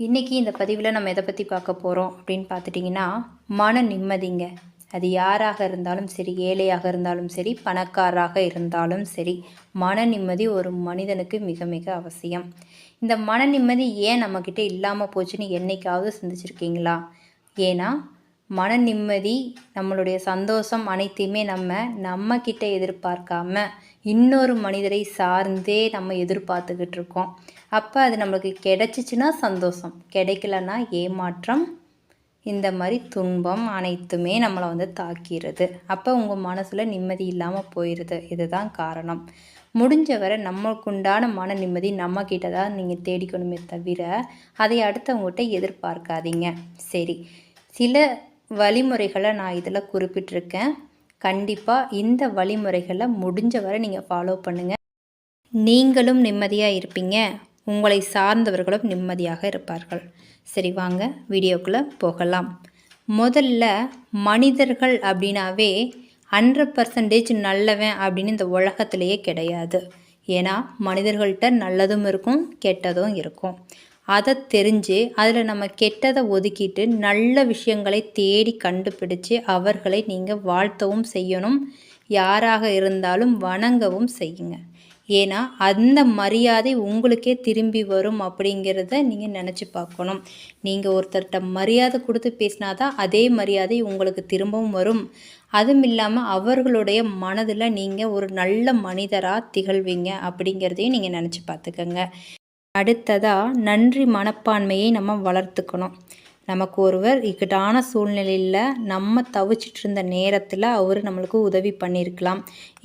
இன்றைக்கி இந்த பதிவில் நம்ம எதை பற்றி பார்க்க போகிறோம் அப்படின்னு பார்த்துட்டிங்கன்னா, மன நிம்மதிங்க. அது யாராக இருந்தாலும் சரி, ஏழையாக இருந்தாலும் சரி, பணக்காரராக இருந்தாலும் சரி, மன நிம்மதி ஒரு மனிதனுக்கு மிக மிக அவசியம். இந்த மன நிம்மதி ஏன் நம்மக்கிட்ட இல்லாமல் போச்சுன்னு என்னைக்காவது சிந்திச்சிருக்கீங்களா? ஏன்னா மன நிம்மதி, நம்மளுடைய சந்தோஷம் அனைத்தையுமே நம்மக்கிட்ட எதிர்பார்க்காம இன்னொரு மனிதரை சார்ந்தே நம்ம எதிர்பார்த்துக்கிட்டு இருக்கோம். அப்போ அது நம்மளுக்கு கிடைச்சிச்சின்னா சந்தோஷம், கிடைக்கலன்னா ஏமாற்றம், இந்த மாதிரி துன்பம் அனைத்துமே நம்மளை தாக்கிடுது. அப்போ உங்கள் மனசில் நிம்மதி இல்லாமல் போயிடுது. இதுதான் காரணம். முடிஞ்ச வரை நம்மளுக்குண்டான மன நிம்மதி நம்மக்கிட்ட தான் நீங்கள் தேடிக்கணுமே தவிர அதை அடுத்தவங்ககிட்ட எதிர்பார்க்காதீங்க. சரி, சில வழிமுறைகளை நான் இதில் குறிப்பிட்டிருக்கேன். கண்டிப்பாக இந்த வழிமுறைகளை முடிஞ்ச வரை நீங்கள் ஃபாலோ பண்ணுங்கள். நீங்களும் நிம்மதியாக இருப்பீங்க, உங்களை சார்ந்தவர்களும் நிம்மதியாக இருப்பார்கள். சரி, வாங்க வீடியோக்குள்ளே போகலாம். முதல்ல மனிதர்கள் அப்படின்னாவே 100% நல்லவன் அப்படின்னு இந்த உலகத்திலேயே கிடையாது. ஏன்னா மனிதர்கள்ட்ட நல்லதும் இருக்கும், கெட்டதும் இருக்கும். அதை தெரிஞ்சு அதில் நம்ம கெட்டதை ஒதுக்கிட்டு நல்ல விஷயங்களை தேடி கண்டுபிடிச்சு அவர்களை நீங்கள் வாழ்த்தவும் செய்யணும். யாராக இருந்தாலும் வணங்கவும் செய்யுங்க. ஏன்னா அந்த மரியாதை உங்களுக்கே திரும்பி வரும் அப்படிங்கிறத நீங்கள் நினச்சி பார்க்கணும். நீங்கள் ஒருத்தர்கிட்ட மரியாதை கொடுத்து பேசினாதான் அதே மரியாதை உங்களுக்கு திரும்பவும் வரும். அதுவும் இல்லாமல் அவர்களுடைய மனதில் நீங்கள் ஒரு நல்ல மனிதராக திகழ்வீங்க அப்படிங்கிறதையும் நீங்கள் நினச்சி பார்த்துக்கங்க. அடுத்ததாக நன்றி மனப்பான்மையை நம்ம வளர்த்துக்கணும். நமக்கு ஒருவர் இக்கட்டான சூழ்நிலையில் நம்ம தவிச்சிட்டு இருந்த நேரத்தில் அவர் நம்மளுக்கு உதவி பண்ணியிருக்கலாம்.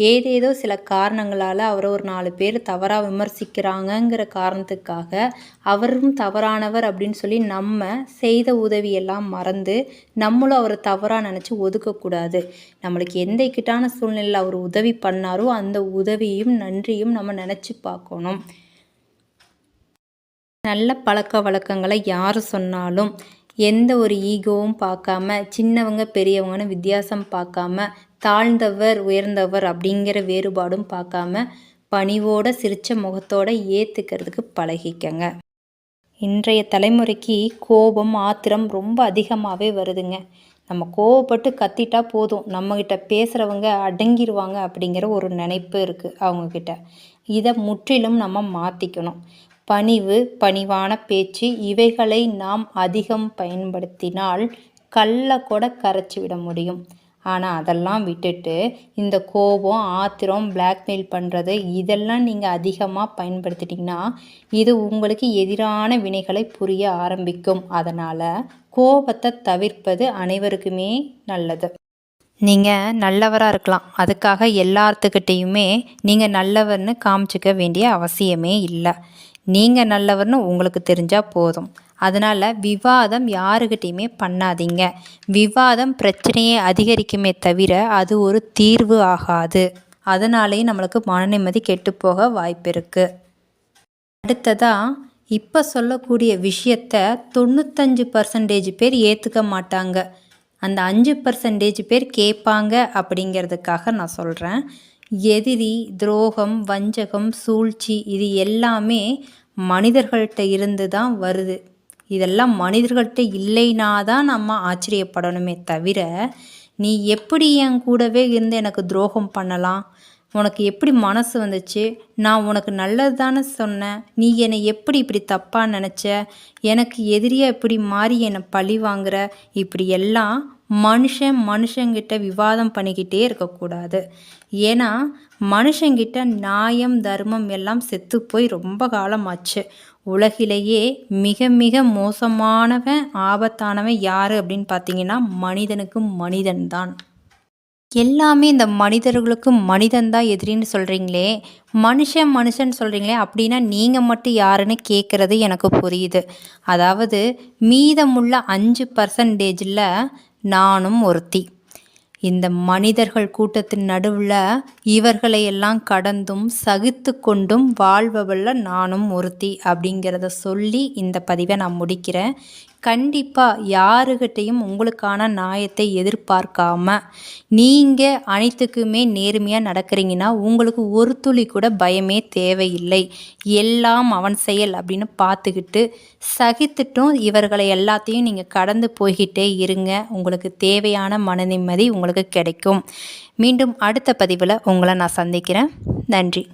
ஏதேதோ சில காரணங்களால் அவரை ஒரு 4 பேர் தவறாக விமர்சிக்கிறாங்கங்கிற காரணத்துக்காக அவரும் தவறானவர் அப்படின்னு சொல்லி நம்ம செய்த உதவியெல்லாம் மறந்து நம்மளும் அவரை தவறாக நினச்சி ஒதுக்கக்கூடாது. நம்மளுக்கு எந்த இக்கட்டான சூழ்நிலையில் அவர் உதவி பண்ணாரோ அந்த உதவியும் நன்றியும் நம்ம நினச்சி பார்க்கணும். நல்ல பழக்க வழக்கங்களை யார் சொன்னாலும் எந்த ஒரு ஈகோவும் பார்க்காம, சின்னவங்க பெரியவங்கன்னு வித்தியாசம் பார்க்காம, தாழ்ந்தவர் உயர்ந்தவர் அப்படிங்கிற வேறுபாடும் பார்க்காம, பணிவோட சிரித்த முகத்தோடு ஏற்றுக்கிறதுக்கு பழகிக்கங்க. இன்றைய தலைமுறைக்கு கோபம் ஆத்திரம் ரொம்ப அதிகமாகவே வருதுங்க. நம்ம கோவப்பட்டு கத்திட்டா போதும், நம்மக்கிட்ட பேசுகிறவங்க அடங்கிடுவாங்க அப்படிங்கிற ஒரு நினைப்பு இருக்குது அவங்கக்கிட்ட. இதை முற்றிலும் நம்ம மாற்றிக்கணும். பணிவு, பணிவான பேச்சு இவைகளை நாம் அதிகம் பயன்படுத்தினால் கல்லை கூட கரைச்சி விட முடியும். ஆனால் அதெல்லாம் விட்டுட்டு இந்த கோபம், ஆத்திரம், பிளாக்மெயில் பண்ணுறது இதெல்லாம் நீங்கள் அதிகமாக பயன்படுத்திட்டிங்கன்னா இது உங்களுக்கு எதிரான வினைகளை புரிய ஆரம்பிக்கும். அதனால் கோபத்தை தவிர்ப்பது அனைவருக்குமே நல்லது. நீங்கள் நல்லவராக இருக்கலாம், அதுக்காக எல்லாத்துக்கிட்டேயுமே நீங்கள் நல்லவர்னு காமிச்சிக்க வேண்டிய அவசியமே இல்லை. நீங்கள் நல்லவர்னு உங்களுக்கு தெரிஞ்சால் போதும். அதனால் விவாதம் யாருக்கிட்டையுமே பண்ணாதீங்க. விவாதம் பிரச்சனையை அதிகரிக்குமே தவிர அது ஒரு தீர்வு ஆகாது. அதனாலேயே நம்மளுக்கு மன நிம்மதி கெட்டுப்போக வாய்ப்பு இருக்குது. அடுத்ததாக இப்போ சொல்லக்கூடிய விஷயத்தை 95% பேர் ஏற்றுக்க மாட்டாங்க. அந்த 5% பேர் கேட்பாங்க அப்படிங்கிறதுக்காக நான் சொல்கிறேன். எதிரி, துரோகம், வஞ்சகம், சூழ்ச்சி இது எல்லாமே மனிதர்கள்ட்ட இருந்து தான் வருது. இதெல்லாம் மனிதர்கள்ட்ட இல்லைனா தான் நம்ம ஆச்சரியப்படணுமே தவிர நீ எப்படி என் கூடவே இருந்து எனக்கு துரோகம் பண்ணலாம், உனக்கு எப்படி மனசு வந்துச்சு, நான் உனக்கு நல்லது தானே சொன்னேன், நீ என்னை எப்படி இப்படி தப்பாக நினச்ச, எனக்கு எதிரியாக இப்படி மாறி என்னை பழி வாங்குற, இப்படி எல்லாம் மனுஷங்கிட்ட விவாதம் பண்ணிக்கிட்டே இருக்கக்கூடாது. ஏன்னா மனுஷங்கிட்ட நியாயம், தர்மம் எல்லாம் செத்து போய் ரொம்ப காலமாச்சு. உலகிலேயே மிக மிக மோசமானவன், ஆபத்தானவன் யார் அப்படின்னு பார்த்தீங்கன்னா மனிதனுக்கு மனிதன்தான். எல்லாமே இந்த மனிதர்களுக்கு மனிதன்தான் எதிரின்னு சொல்கிறீங்களே, மனுஷன் சொல்கிறீங்களே, அப்படின்னா நீங்கள் மட்டும் யாருன்னு கேட்குறது எனக்கு புரியுது. அதாவது மீதமுள்ள 5%ல் நானும் ஒருத்தி. இந்த மனிதர்கள் கூட்டத்தின் நடுவில் இவர்களையெல்லாம் கடந்தும் சகித்து கொண்டும் வாழ்பவள்ள நானும் ஒருத்தி அப்படிங்கிறத சொல்லி இந்த பதிவை நான் முடிக்கிறேன். கண்டிப்பாக யாருக்கிட்டேயும் உங்களுக்கான நியாயத்தை எதிர்பார்க்காம நீங்கள் அனைத்துக்குமே நேர்மையாக நடக்கிறீங்கன்னா உங்களுக்கு ஒரு துளி கூட பயமே தேவையில்லை. எல்லாம் அவன் செயல் அப்படின்னு பார்த்துக்கிட்டு சகித்துட்டும் இவர்களை எல்லாத்தையும் நீங்கள் கடந்து போய்கிட்டே இருங்க. உங்களுக்கு தேவையான மன நிம்மதி உங்களுக்கு கிடைக்கும். மீண்டும் அடுத்த பதிவில் உங்களை நான் சந்திக்கிறேன். நன்றி.